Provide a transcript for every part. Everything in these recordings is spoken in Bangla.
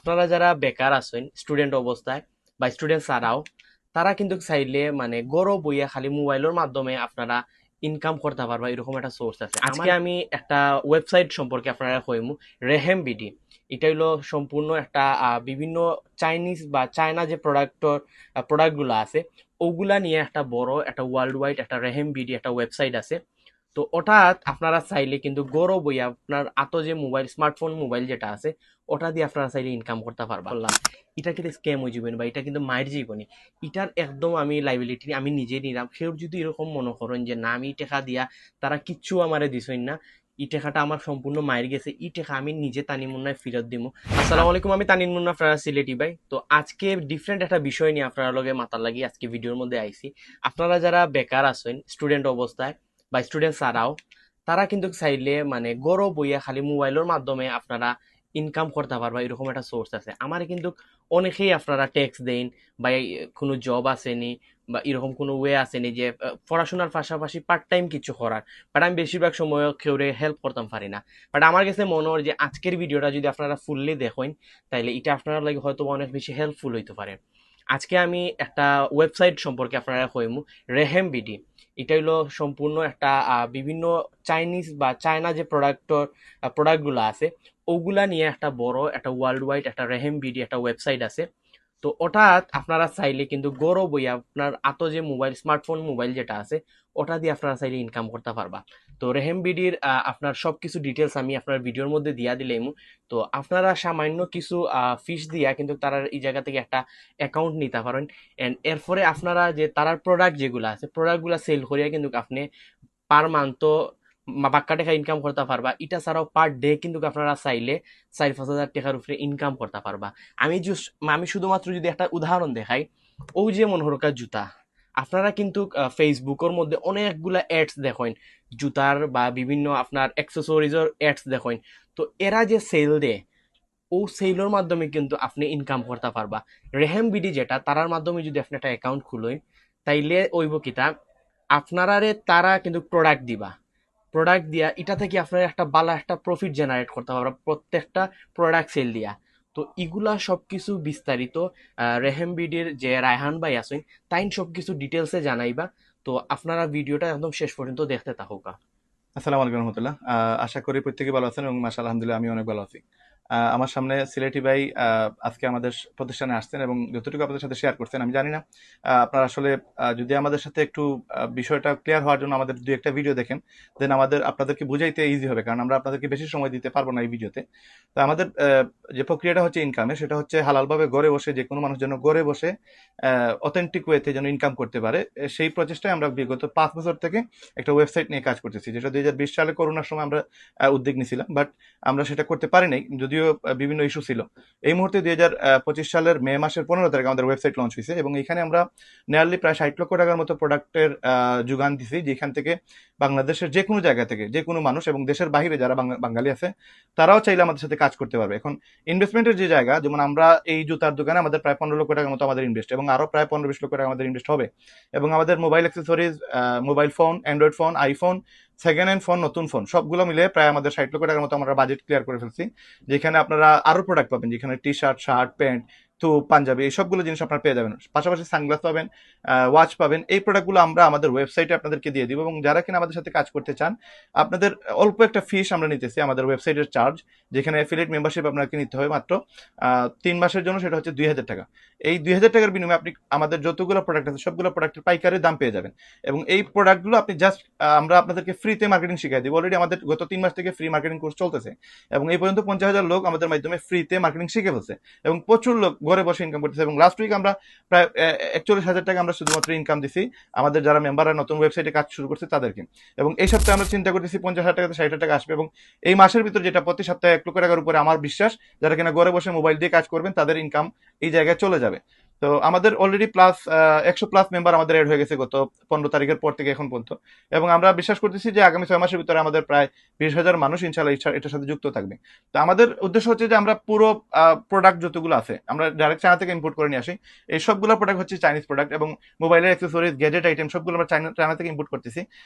আপনারা যারা বেকার আছেন স্টুডেন্ট অবস্থায় বা স্টুডেন্ট ছাড়াও, তারা কিন্তু চাইলে মানে গড় বইয়া খালি মোবাইলের মাধ্যমে আপনারা ইনকাম করতে পারবা, এরকম একটা সোর্স আছে। আজকে আমি একটা ওয়েবসাইট সম্পর্কে আপনারা কইমু, রেহেম বিডি। এটা হলো সম্পূর্ণ একটা বিভিন্ন চাইনিজ বা চায়না যে প্রোডাক্টগুলো আছে ওগুলা নিয়ে একটা বড় একটা ওয়ার্ল্ড ওয়াইড একটা রেহেম বিডি একটা ওয়েবসাইট আছে। তো ওটা আপনারা চাইলে কিন্তু গৌরব বইয়া আপনার আতো যে মোবাইল স্মার্টফোন মোবাইল যেটা আছে ওটা দিয়ে আপনারা চাইলে ইনকাম করতে পারবা। বললাম এটা কিন্তু স্ক্যাম হয়ে যাবেন বা এটা কিন্তু মায়ের জীবনী, এটার একদম আমি লাইবিলিটি আমি নিজে নিলাম। কেউ যদি এরকম মনে করেন যে না আমি টাকা দিয়া তারা কিচ্ছু আমারে দিছই না, ই টাকাটা আমার সম্পূর্ণ মায়ের গেছে, ই টাকা আমি নিজে তানি মুন্নায় ফেরত দিব। আসসালামু আলাইকুম, আমি তানিন মুন্না, আপনারা সিলেটি ভাই। তো আজকে ডিফারেন্ট একটা বিষয় নিয়ে আপনারা লগে মাথার লাগি আজকে ভিডিওর মধ্যে আইছি। আপনারা যারা বেকার আছেন স্টুডেন্ট অবস্থায় বা স্টুডেন্ট ছাড়াও, তারা কিন্তু চাইলে মানে গড় বইয়া খালি মোবাইলের মাধ্যমে আপনারা ইনকাম করতে পারবা, এরকম একটা সোর্স আছে। আমার কিন্তু অনেকেই আপনারা ট্যাক্স দেন বা কোনো জব আসেনি বা এরকম কোনো ওয়ে আসেনি যে পড়াশোনার পাশাপাশি পার্ট টাইম কিছু করার, বাট আমি বেশিরভাগ সময় কেউরে হেল্প করতাম পারি না। বাট আমার কাছে মনে হয় যে আজকের ভিডিওটা যদি আপনারা ফুললি দেখেন তাইলে এটা আপনারা লাগে হয়তো অনেক বেশি হেল্পফুল হইতে পারে। আজকে আমি একটা ওয়েবসাইট সম্পর্কে আপনারা কইমু, রেহেম বিডি। এটা হলো সম্পূর্ণ একটা বিভিন্ন চাইনিজ বা চায়না যে প্রোডাক্টগুলো আছে ওগুলা নিয়ে একটা বড় একটা ওয়ার্ল্ড ওয়াইড একটা রেহেম বিডি একটা ওয়েবসাইট আছে। তো ওটা আপনারা চাইলে কিন্তু গৌরব বইয়া আপনার আতো যে মোবাইল স্মার্টফোন মোবাইল যেটা আছে ওটা দিয়ে আপনারা চাইলে ইনকাম করতে পারবা। তো রেহেম বিডির আপনার সবকিছু ডিটেলস আমি আপনার ভিডিওর মধ্যে দিয়া দিলাম। তো আপনারা সামান্য কিছু ফিস দিয়া কিন্তু তারা এই জায়গা থেকে একটা অ্যাকাউন্ট নিতে পারেন। এন্ড এরপরে আপনারা যে তারার প্রোডাক্ট যেগুলো আছে প্রোডাক্টগুলো সেল করিয়া কিন্তু আপনি পার মান্থ তো বাক্কা টাকা ইনকাম করতে পারবা। এটা ছাড়াও পার ডে কিন্তু আপনারা চাইলে 4-5 হাজার টাকার উপরে ইনকাম করতে পারবা। আমি শুধুমাত্র যদি একটা উদাহরণ দেখাই, ওই যে মনোহরকা জুতা, আপনারা কিন্তু ফেসবুকের মধ্যে অনেকগুলা অ্যাডস দেখেন জুতার বা বিভিন্ন আপনার অ্যাক্সেসরিজের অ্যাডস দেখেন। তো এরা যে সেল দেয় ও সেলের মাধ্যমে কিন্তু আপনি ইনকাম করতে পারবা। রেহেম বিডি যেটা তারার মাধ্যমে যদি আপনি একটা অ্যাকাউন্ট খুলেন তাইলে ওইব কিতা আপনারারে তারা কিন্তু প্রোডাক্ট দিবা, প্রোডাক্ট দিয়া এটা থেকে আপনার একটা ভালো একটা প্রফিট জেনারেট করতে পারবা প্রত্যেকটা প্রোডাক্ট সেল দিয়া। তো এগুলা সবকিছু বিস্তারিত রেহেম বিডির যে রায়হান ভাই আছেন তাইন সবকিছু ডিটেলসে জানাইবা। তো আপনারা ভিডিওটা একদম শেষ পর্যন্ত দেখতে থাকুকা। আসসালামু আলাইকুম রহমতুল্লাহ। আশা করি প্রত্যেকে ভালো আছেন এবং মাশাআল্লাহ আলহামদুলিল্লাহ আমি অনেক ভালো আছি। আমার সামনে সিলেটি ভাই আজকে আমাদের প্রতিষ্ঠানে আসছেন এবং যতটুকু আপনাদের সাথে শেয়ার করছেন আমি জানি না আপনারা আসলে যদি আমাদের সাথে একটু বিষয়টা ক্লিয়ার হওয়ার জন্য আমাদের দুই একটা ভিডিও দেখেন, দেন আপনাদেরকে বুঝাইতে ইজি হবে, কারণ আমরা আপনাদেরকে বেশি সময় দিতে পারবো না এই ভিডিওতে। তো আমাদের যে প্রক্রিয়াটা হচ্ছে ইনকামে, সেটা হচ্ছে হালালভাবে ঘরে বসে যে কোনো মানুষ যেন ঘরে বসে অথেন্টিক ওয়েতে যেন ইনকাম করতে পারে, সেই প্রচেষ্টায় আমরা বিগত 5 বছর থেকে একটা ওয়েবসাইট নিয়ে কাজ করতেছি, যেটা 2020 সালে করোনার সময় আমরা উদ্যোগ নিয়েছিলাম, বাট আমরা সেটা করতে পারি নাই, যদিও বিভিন্ন ইস্যু ছিল। এই মুহূর্তে 2025 সালের মে মাসের 15 তারিখ আমাদের ওয়েবসাইট লঞ্চ হয়েছে এবং এখানে আমরা নিয়ারলি প্রায় 60 লক্ষ টাকার মতো প্রোডাক্টের যোগান দিছি, যেখান থেকে বাংলাদেশের যে কোনো জায়গা থেকে যে কোনো মানুষ এবং দেশের বাইরে যারা বাঙালি আছে তারাও চাইলে আমাদের সাথে কাজ করতে পারবে। এখন ইনভেস্টমেন্টের যে জায়গা, যেমন আমরা এই জুতার দোকানে আমাদের প্রায় 15 লক্ষ টাকার মতো আমাদের ইনভেস্ট, এবং আরো প্রায় 15-20 লক্ষ টাকা আমাদের ইনভেস্ট হবে। এবং আমাদের mobile accessories, mobile phone, Android phone, iPhone, second hand phone, নতুন ফোন সবগুলো মিলে প্রায় আমাদের 60 লক্ষ টাকার মতো আমরা বাজেট ক্লিয়ার করে ফেলছি, যেখানে আপনারা আরো প্রোডাক্ট পাবেন, যেখানে টি শার্ট, শার্ট, প্যান্ট, তো পাঞ্জাবি, এই সবগুলো জিনিস আপনারা পেয়ে যাবেন। পাশাপাশি সানগ্লাস পাবেন, ওয়াচ পাবেন। এই প্রোডাক্টগুলো আমরা আমাদের ওয়েবসাইটে আপনাদেরকে দিয়ে দিব, এবং যারা কিনা আমাদের সাথে কাজ করতে চান, আপনাদের অল্প একটা ফিস আমরা নিতেছি, আমাদের ওয়েবসাইটের চার্জ, যেখানে অ্যাফিলিয়েট মেম্বারশিপ আপনাকে নিতে হবে মাত্র 3 মাসের জন্য, সেটা হচ্ছে 2000 টাকা। এই 2000 টাকার বিনিময়ে আপনি আমাদের যতগুলো প্রোডাক্ট আছে সবগুলো প্রোডাক্টের পাইকারি দাম পেয়ে যাবেন। এবং এই প্রোডাক্টগুলো আপনি জাস্ট আমরা আপনাদেরকে ফ্রিতে মার্কেটিং শিখাই দিব। অলরেডি আমাদের গত 3 মাস থেকে ফ্রি মার্কেটিং কোর্স চলতেছে এবং এই পর্যন্ত 50,000 লোক আমাদের মাধ্যমে ফ্রিতে মার্কেটিং শিখে ফেলছে এবং প্রচুর লোক ঘরে বসে ইনকাম করতেছে। এবং লাস্ট উইক আমরা প্রায় 41,000 টাকা আমরা শুধুমাত্র ইনকাম দিছি আমাদের যারা মেম্বাররা নতুন ওয়েবসাইটে কাজ শুরু করছে তাদেরকে। এবং এই সপ্তাহে আমরা চিন্তা করতেছি 50,000 টাকাতে 60,000 টাকা আসবে, এবং এই মাসের ভিতর যেটা প্রতি সপ্তাহে 1 লক্ষ টাকার উপরে, আমার বিশ্বাস যারা কিনা ঘরে বসে মোবাইল দিয়ে কাজ করবেন তাদের ইনকাম এই জায়গায় চলে যাবে। তো আমাদের অলরেডি প্লাস 100+ মেম্বার আমাদের এড হয়ে গেছে গত 15 তারিখের পর থেকে এখন পর্যন্ত, এবং আমরা বিশ্বাস করতেছি যে আগামী 6 মাসের ভিতরে আমাদের প্রায় 20,000 মানুষ ইনশাল্লাহ এটার সাথে যুক্ত থাকবে। তো আমাদের উদ্দেশ্য হচ্ছে যে আমরা পুরো প্রোডাক্ট যতগুলো আছে আমরা ডাইরেক্ট চায়না থেকে ইম্পোর্ট করে নিয়ে আসি। এই সবগুলো প্রোডাক্ট হচ্ছে চাইনিজ প্রোডাক্ট, এবং মোবাইলের অ্যাক্সেসরিজ, গ্যাজেট আইটেম সবগুলো আমরা চায়না থেকে ইম্পোর্ট করতেছি।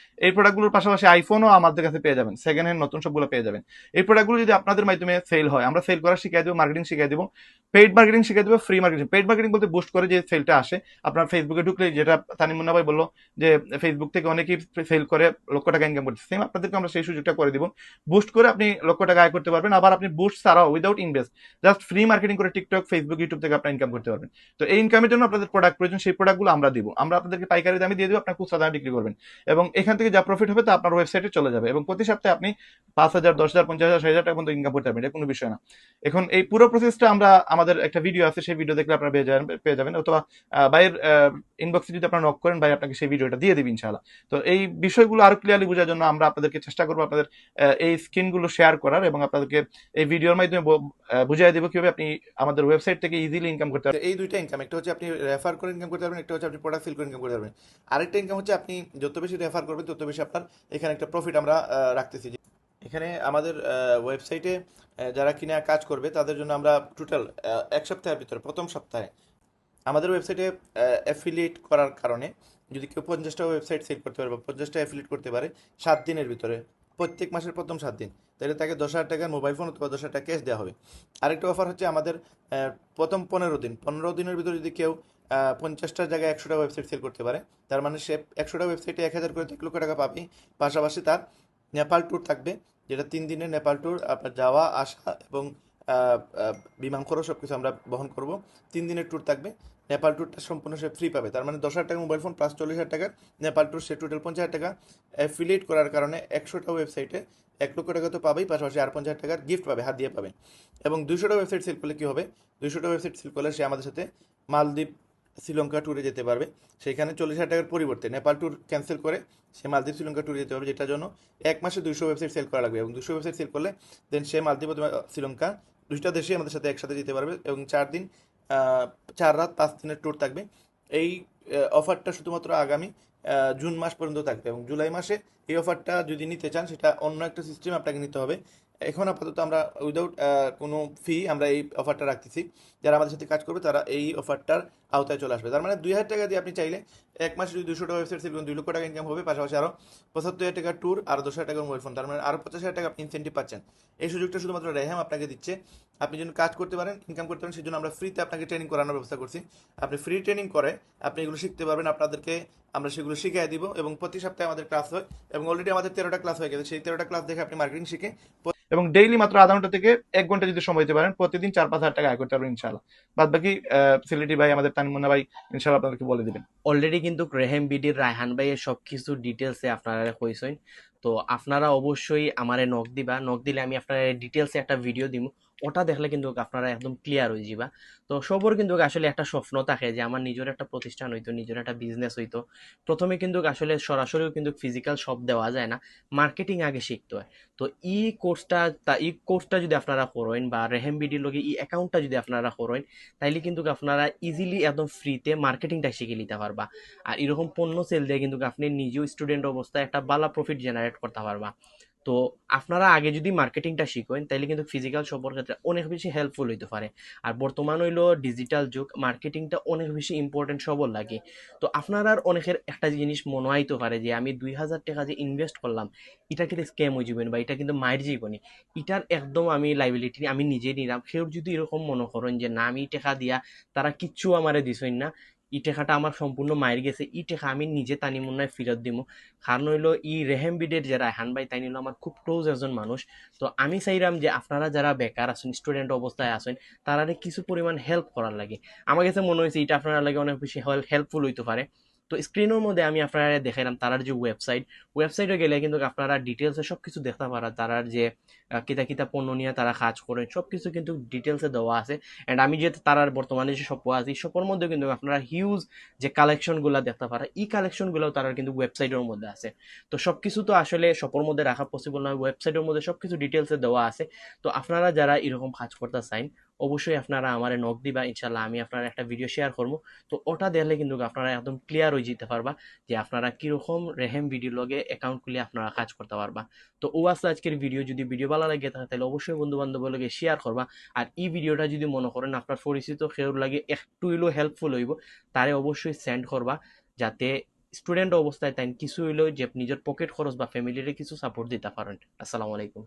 এই প্রোডাক্টগুলোর পাশাপাশি আইফোনও আমাদের কাছে পেয়ে যাবেন, সেকেন্ড হ্যান্ড নতুন সবগুলো পেয়ে যাবেন। এই প্রোডাক্টগুলো যদি আপনাদের মাধ্যমে সেল হয়, আমরা সেল করা শিখিয়ে দেবো, মার্কেটিং শিখিয়ে দেবো। পেইড মার্কেটিং শিখে দেবে, ফ্রি মার্কেটিং। পেইড মার্কেটিং বলতে বুস্ট করে যে সেলটা আসে, আপনার ফেসবুকে ঢুকলে, যেটা তানিম মুন্না ভাই বললো যে ফেসবুক থেকে অনেকেই সেল করে লক্ষ টাকা ইনকাম করছে, সেম আপনাদেরকে আমরা সেই সুযোগটা করে দিব। বুস্ট করে আপনি লক্ষ টাকা আয় করতে পারবেন, আবার আপনি বুস্ট ছাড়াও without invest just free marketing করে টিকটক, ফেসবুক, ইউটিউব থেকে আপনি ইনকাম করতে পারবেন। তো এই ইনকামের জন্য আপনাদের প্রোডাক্ট প্রয়োজন, সেই প্রোডাক্টগুলো আমরা দিব, আমরা আপনাদেরকে পাইকারি দামে দিয়ে দেবো, আপনার খুচরা দামে বিক্রি করবেন, এবং এখান থেকে যা প্রফিট হবে তা আপনার ওয়েবসাইটে চলে যাবে, এবং প্রতি সপ্তাহে আপনি 5,000, 10,000, 50,000, 60,000 টাকা পর্যন্ত ইনকাম করতে পারবেন, এটা কোনো বিষয় না। এখন এই পুরো প্রসেসটা আমরা, আমাদের একটা ভিডিও আছে, সেই ভিডিও দেখলে আপনারা পেয়ে যাবেন, অথবা ভাইয়ের ইনবক্সে যদি আপনারা নক করেন, ভাই আপনাকে সেই ভিডিওটা দিয়ে দিবেন ইনশাআল্লাহ। তো এই বিষয়গুলো আরো ক্লিয়ারলি বোঝার জন্য আমরা আপনাদেরকে চেষ্টা করবো আপনাদের এই স্ক্রিনগুলো শেয়ার করার, এবং আপনাদেরকে এই ভিডিওর মাধ্যমে বুঝিয়ে দেবো কিভাবে আপনি আমাদের ওয়েবসাইট থেকে ইজিলি ইনকাম করতে পারবেন। এই দুইটা ইনকাম, একটা হচ্ছে আপনি রেফার করে ইনকাম করতে পারবেন, একটা হচ্ছে আপনি প্রোডাক্ট সেল করে ইনকাম করতে পারবেন। আরেকটা ইনকাম হচ্ছে আপনি যত বেশি রেফার করবেন তত বেশি আপনার এখানে একটা প্রফিট আমরা রাখতেছি। এখানে আমাদের ওয়েবসাইটে যারা কিনা কাজ করবে তাদের জন্য আমরা টোটাল এক সপ্তাহের ভিতরে, প্রথম সপ্তাহে আমাদের ওয়েবসাইটে অ্যাফিলিয়েট করার কারণে যদি কেউ 50টা ওয়েবসাইট সেল করতে পারে বা 50টা অ্যাফিলিয়েট করতে পারে 7 দিনের ভিতরে, প্রত্যেক মাসের প্রথম 7 দিন, তাহলে তাকে 10,000 টাকার মোবাইল ফোন অথবা 10,000 টাকা ক্যাশ দেওয়া হবে। আরেকটা অফার হচ্ছে আমাদের প্রথম 15 দিন, 15 দিনের ভিতরে যদি কেউ 50টা জায়গায় 100টা ওয়েবসাইট সেল করতে পারে, তার মানে সে 100টা ওয়েবসাইটে 1,000 করে 1 লক্ষ টাকা পাবে। পাশাপাশি তার নেপাল ট্যুর থাকবে, যেটা 3 দিনের নেপাল ট্যুর, আপনার যাওয়া আসা এবং বিমান খরচ সব কিছু আমরা বহন করব। 3 দিনের ট্যুর থাকবে, নেপাল ট্যুরটা সম্পূর্ণ সে ফ্রি পাবে, তার মানে 10,000 টাকা মোবাইল ফোন প্লাস 40,000 টাকার নেপাল ট্যুর, সে টোটাল 50,000 টাকা অ্যাফিলিয়েট করার কারণে 100টা ওয়েবসাইটে 1 লক্ষ টাকা তো পাবেই, পাশাপাশি আর 50,000 টাকার গিফট পাবে, হাত দিয়ে পাবে। এবং 200টা ওয়েবসাইট সেল করলে কী হবে, 200টা ওয়েবসাইট সেল করলে সে আমাদের সাথে মালদ্বীপ, শ্রীলঙ্কা ট্যুরে যেতে পারবে। সেখানে 40,000 টাকার পরিবর্তে নেপাল ট্যুর ক্যান্সেল করে সে মালদ্বীপ, শ্রীলঙ্কা ট্যুরে যেতে পারবে, যেটার জন্য 1 মাসে 200 ওয়েবসাইট সেল করা লাগবে, এবং 200 ওয়েবসাইট সেল করলে দেন সে মালদ্বীপ অথবা শ্রীলঙ্কা দুইটা দেশে আমাদের সাথে একসাথে যেতে পারবে, এবং 4 দিন 4 রাত 5 দিনের ট্যুর থাকবে। এই অফারটা শুধুমাত্র আগামী জুন মাস পর্যন্ত থাকবে, এবং জুলাই মাসে এই অফারটা যদি নিতে চান সেটা অন্য একটা সিস্টেম আপনাকে নিতে হবে। এখন আপাতত আমরা উইদাউট কোনো ফি আমরা এই অফারটা রাখতেছি, যারা আমাদের সাথে কাজ করবে তারা এই অফারটার আওতায় চলে আসবে। তার মানে 2,000 টাকা দিয়ে আপনি চাইলে 1 মাসে যদি 200টা ওয়েবসাইট সেল করেন 2 লক্ষ টাকা ইনকাম হবে, পাশাপাশি আরও 75,000 টাকার ট্যুর আর 10,000 টাকার মোবাইল ফোন, তার মানে আরও 50,000 টাকা আপনি ইনসেন্টিভ পাচ্ছেন। এই সুযোগটা শুধুমাত্র রেহাম আপনাকে দিচ্ছে, আপনি যেন কাজ করতে পারেন, ইনকাম করতে পারেন, সেই জন্য আমরা ফ্রিতে আপনাকে ট্রেনিং করানোর ব্যবস্থা করছি। আপনি ফ্রি ট্রেনিং করে আপনি এগুলো শিখতে পারবেন, আপনাদেরকে আমরা সেগুলো শিখিয়ে দিব, এবং প্রতি সপ্তাহে আমাদের ক্লাস হয়, এবং অলরেডি আমাদের 13টা ক্লাস হয়ে গেছে। সেই 13টা ক্লাস দেখে আপনি মার্কেটিং শিখে, এবং ডেইলি মাত্র আধা ঘন্টা থেকে 1 ঘন্টা যদি সময় দিতে পারেন, প্রতিদিন 4-5 হাজার টাকা আয় করতে পারবেন ইনশাআল্লাহ। বাদ বাকি সিলেটি ভাই, আমাদের তানিম মুন্না ভাই ইনশাআল্লাহ আপনাদেরকে বলে দিবেন। অলরেডি কিন্তু রেহেম বিডির রায়হান ভাইয়ের সবকিছু ডিটেলসে আপনারা কইছেন। তো আপনারা অবশ্যই আমারে নক দিবা, নক দিলে আমি আপনার ডিটেলসে একটা ভিডিও দিব, ওটা দেখলে কিন্তু আপনারা একদম ক্লিয়ার হয়ে যাবা। তো সবার কিন্তু আসলে একটা স্বপ্ন থাকে যে আমার নিজের একটা প্রতিষ্ঠান হইতো, নিজের একটা বিজনেস হইতো। প্রথমে কিন্তু আসলে সরাসরিও কিন্তু ফিজিক্যাল শপ দেওয়া যায় না, মার্কেটিং আগে শিখতে হয়। তো ই কোর্সটা যদি আপনারা করেন, বা রেহেম বিডির লগে ই অ্যাকাউন্টটা যদি আপনারা করেন, তাইলে কিন্তু আপনারা ইজিলি একদম ফ্রিতে মার্কেটিংটা শিখে নিতে পারবা। আর এরকম পণ্য সেল দিয়ে কিন্তু আপনি নিজেও স্টুডেন্ট অবস্থায় একটা ভালো প্রফিট জেনারেট করতে পারবা। তো আপনারা আগে যদি মার্কেটিংটা শিখেন তাহলে কিন্তু ফিজিক্যাল শপের ক্ষেত্রে অনেক বেশি হেল্পফুল হইতে পারে। আর বর্তমান হইলো ডিজিটাল যুগ, মার্কেটিংটা অনেক বেশি ইম্পর্টেন্ট সবর লাগে। তো আপনারা অনেকের একটা জিনিস মনে হইতে পারে যে আমি 2,000 টাকা যে ইনভেস্ট করলাম, এটা কিন্তু স্ক্যাম হয়ে যাবেন বা এটা কিন্তু মায়ের জীবনী, এটার একদম আমি লাইবিলিটি আমি নিজে নিলাম। কেউ যদি এরকম মনে করেন যে না আমি টাকা দিয়া তারা কিচ্ছু আমারে দিছেন না, ই টাকাটা আমার সম্পূর্ণ মায়ের গেছে, ই টাকা আমি নিজে তানি মুন্নায় ফেরত দিব। কারণ হইলো ই রেহেম বিডের যে রায়হান ভাই তাই নিল আমার খুব ক্লোজ একজন মানুষ। তো আমি চাইলাম যে আপনারা যারা বেকার আছেন, স্টুডেন্ট অবস্থায় আছেন, তারা কিছু পরিমাণ হেল্প করার লাগে। আমার কাছে মনে হয়েছে এটা আপনারা লাগে অনেক বেশি হেল্পফুল হইতে পারে। তো স্ক্রিনের মধ্যে আমি আপনারা দেখাইলাম তারার যে ওয়েবসাইটে গেলে কিন্তু আপনারা ডিটেলসে সবকিছু দেখতে পারা, তারার যে কিতা কিতা পণ্য নিয়ে তারা কাজ করেন সবকিছু কিন্তু ডিটেলসে দেওয়া আছে। অ্যান্ড আমি যে তারার বর্তমানে যে শপ আছে এই শপের মধ্যে কিন্তু আপনারা হিউজ যে কালেকশনগুলো দেখতে পারা, এই কালেকশনগুলো তারার কিন্তু ওয়েবসাইটের মধ্যে আছে। তো সবকিছু তো আসলে শপের মধ্যে রাখা পসিবল নয়, ওয়েবসাইটের মধ্যে সবকিছু ডিটেলসে দেওয়া আছে। তো আপনারা যারা এরকম কাজ করতে চান অবশ্যই আপনারা আমার নক দিবা, ইনশাল্লাহ আমি আপনার একটা ভিডিও শেয়ার করবো। তো ওটা দেখলে কিন্তু আপনারা একদম ক্লিয়ার হয়ে যেতে পারবা যে আপনারা কিরকম রেহেম ভিডিও লগে অ্যাকাউন্ট খুলে আপনারা কাজ করতে পারবা। তো ও আসলে আজকের ভিডিও, যদি ভিডিও ভালো লাগে থাকে তাহলে অবশ্যই বন্ধু বান্ধবের লগে শেয়ার করবা। আর এই ভিডিওটা যদি মনে করেন আপনার পরিচিত কেউ লাগে একটু হইলেও হেল্পফুল হইব, তারে অবশ্যই সেন্ড করবা, যাতে স্টুডেন্ট অবস্থায় তাই কিছু হইলেও যে নিজের পকেট খরচ বা ফ্যামিলিরে কিছু সাপোর্ট দিতে পারেন। আসসালামু আলাইকুম।